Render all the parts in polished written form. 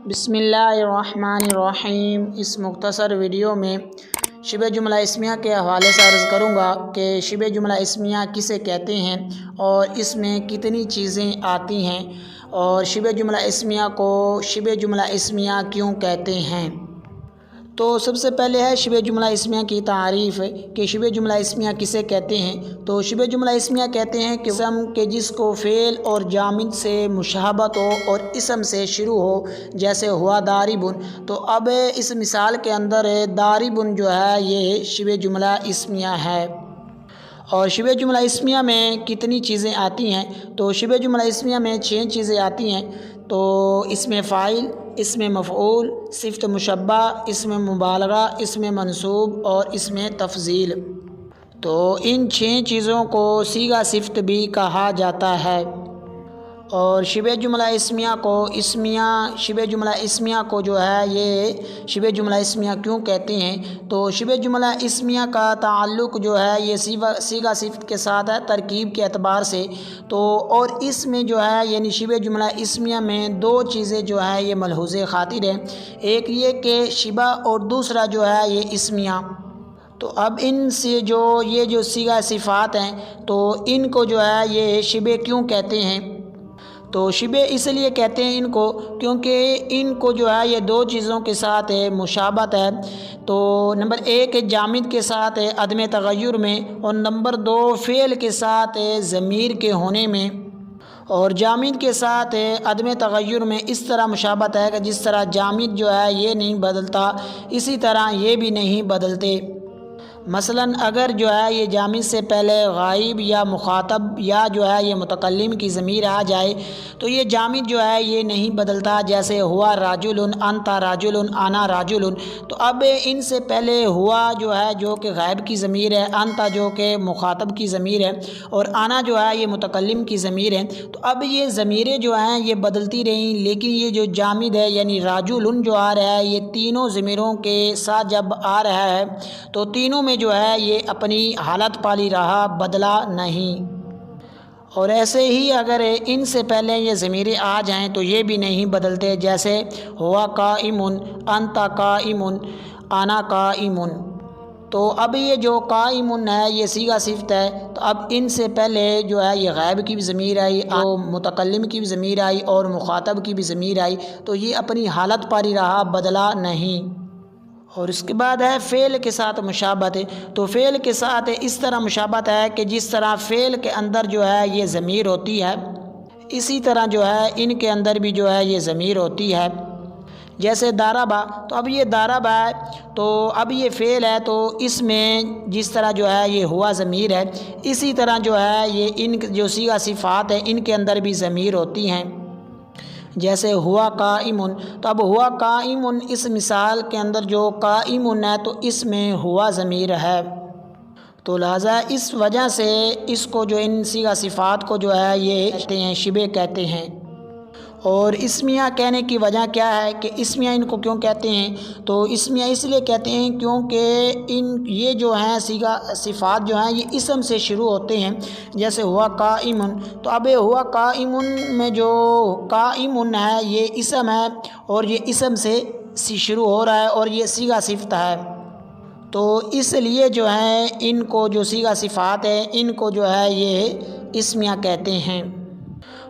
بسم اللہ الرحمن الرحیم۔ اس مختصر ویڈیو میں شبہ جملہ اسمیہ کے حوالے سے عرض کروں گا کہ شبہ جملہ اسمیہ کسے کہتے ہیں اور اس میں کتنی چیزیں آتی ہیں، اور شبہ جملہ اسمیہ کو شبہ جملہ اسمیہ کیوں کہتے ہیں۔ تو سب سے پہلے ہے شبہ جملہ اسمیہ کی تعریف کہ شبہ جملہ اسمیہ کسے کہتے ہیں۔ تو شبہ جملہ اسمیہ کہتے ہیں کہ اسم کے جس کو فعل اور جامد سے مشابہت ہو اور اسم سے شروع ہو، جیسے ہوا داربن۔ تو اب اس مثال کے اندر داربن جو ہے یہ شبہ جملہ اسمیہ ہے۔ اور شبہ جملہ اسمیہ میں کتنی چیزیں آتی ہیں، تو شبہ جملہ اسمیہ میں 6 چیزیں آتی ہیں۔ تو اسم فاعل، اسم مفعول، صفت مشبہ، اسم مبالغہ، اسم منصوب اور اسم تفضیل۔ تو ان 6 چیزوں کو صیغہ صفت بھی کہا جاتا ہے۔ اور شبہ جملہ اسمیہ کو جو ہے یہ شبہ جملہ اسمیہ کیوں کہتے ہیں، تو شبہ جملہ اسمیہ کا تعلق جو ہے یہ صیغہ صفت کے ساتھ ہے ترکیب کے اعتبار سے۔ تو اور اس میں جو ہے یعنی شبہ جملہ اسمیہ میں 2 چیزیں جو ہے یہ ملحوظ خاطر ہیں، ایک یہ کہ شبہ اور دوسرا جو ہے یہ اسمیہ۔ تو اب ان سے جو صیغہ صفات ہیں تو ان کو جو ہے یہ شبہ کیوں کہتے ہیں، تو شبہ اس لیے کہتے ہیں ان کو کیونکہ ان کو جو ہے یہ 2 چیزوں کے ساتھ مشابہت ہے۔ تو نمبر 1 جامد کے ساتھ عدم تغیر میں، اور نمبر 2 فعل کے ساتھ ضمیر کے ہونے میں۔ اور جامد کے ساتھ عدم تغیر میں اس طرح مشابہت ہے کہ جس طرح جامد جو ہے یہ نہیں بدلتا، اسی طرح یہ بھی نہیں بدلتے۔ مثلا اگر جو ہے یہ جامد سے پہلے غائب یا مخاطب یا جو ہے یہ متکلم کی ضمیر آ جائے تو یہ جامد جو ہے یہ نہیں بدلتا، جیسے ہوا راجل، انت راجل، انا راجل۔ تو اب ان سے پہلے ہوا جو ہے جو کہ غائب کی ضمیر ہے، انت جو کہ مخاطب کی ضمیر ہے، اور انا جو ہے یہ متکلم کی ضمیر ہے۔ تو اب یہ ضمیریں جو ہیں یہ بدلتی رہیں، لیکن یہ جو جامد ہے یعنی راجل جو آ رہا ہے یہ تینوں ضمیروں کے ساتھ جب آ رہا ہے تو تینوں میں جو ہے یہ اپنی حالت پالی رہا، بدلا نہیں۔ اور ایسے ہی اگر ان سے پہلے یہ ضمیریں آ جائیں تو یہ بھی نہیں بدلتے، جیسے ہوا قائم، انت قائم، انا قائم۔ تو اب یہ جو قائم ہے یہ صیغہ صفت ہے، تو اب ان سے پہلے جو ہے یہ غائب کی بھی ضمیر آئی، اور متکلم کی بھی ضمیر آئی اور مخاطب کی بھی ضمیر آئی، تو یہ اپنی حالت پاری رہا، بدلا نہیں۔ اور اس کے بعد ہے فعل کے ساتھ مشابہت۔ تو فعل کے ساتھ اس طرح مشابہت ہے کہ جس طرح فعل کے اندر جو ہے یہ ضمیر ہوتی ہے، اسی طرح جو ہے ان کے اندر بھی جو ہے یہ ضمیر ہوتی ہے، جیسے داربا۔ تو اب یہ داربا ہے تو اب یہ فعل ہے، تو اس میں جس طرح جو ہے یہ ہوا ضمیر ہے، اسی طرح جو ہے یہ ان جو صیغہ صفات ہے ان کے اندر بھی ضمیر ہوتی ہیں، جیسے ہوا قائم۔ تو اب ہوا قائم اس مثال کے اندر جو قائم ہے تو اس میں ہوا ضمیر ہے، تو لہذا اس وجہ سے اس کو جو ان صیغہ صفات کو جو ہے یہ کہتے ہیں شبہ کہتے ہیں۔ اور اسمیہ کہنے کی وجہ کیا ہے کہ اسمیہ ان کو کیوں کہتے ہیں، تو اسمیہ اس لیے کہتے ہیں کیونکہ یہ جو ہیں صیغہ صفات جو ہیں یہ اسم سے شروع ہوتے ہیں، جیسے ہوا قائم۔ تو اب ہوا قائم میں جو قائم ہے یہ اسم ہے، اور یہ اسم سے شروع ہو رہا ہے اور یہ صیغہ صفت ہے، تو اس لیے جو ہے ان کو جو صیغہ صفات ہے ان کو جو ہے یہ اسمیہ کہتے ہیں۔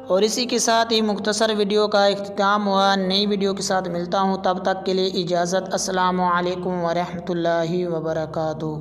اور اسی کے ساتھ ہی مختصر ویڈیو کا اختتام ہوا۔ نئی ویڈیو کے ساتھ ملتا ہوں، تب تک کے لیے اجازت۔ السلام علیکم ورحمۃ اللہ وبرکاتہ۔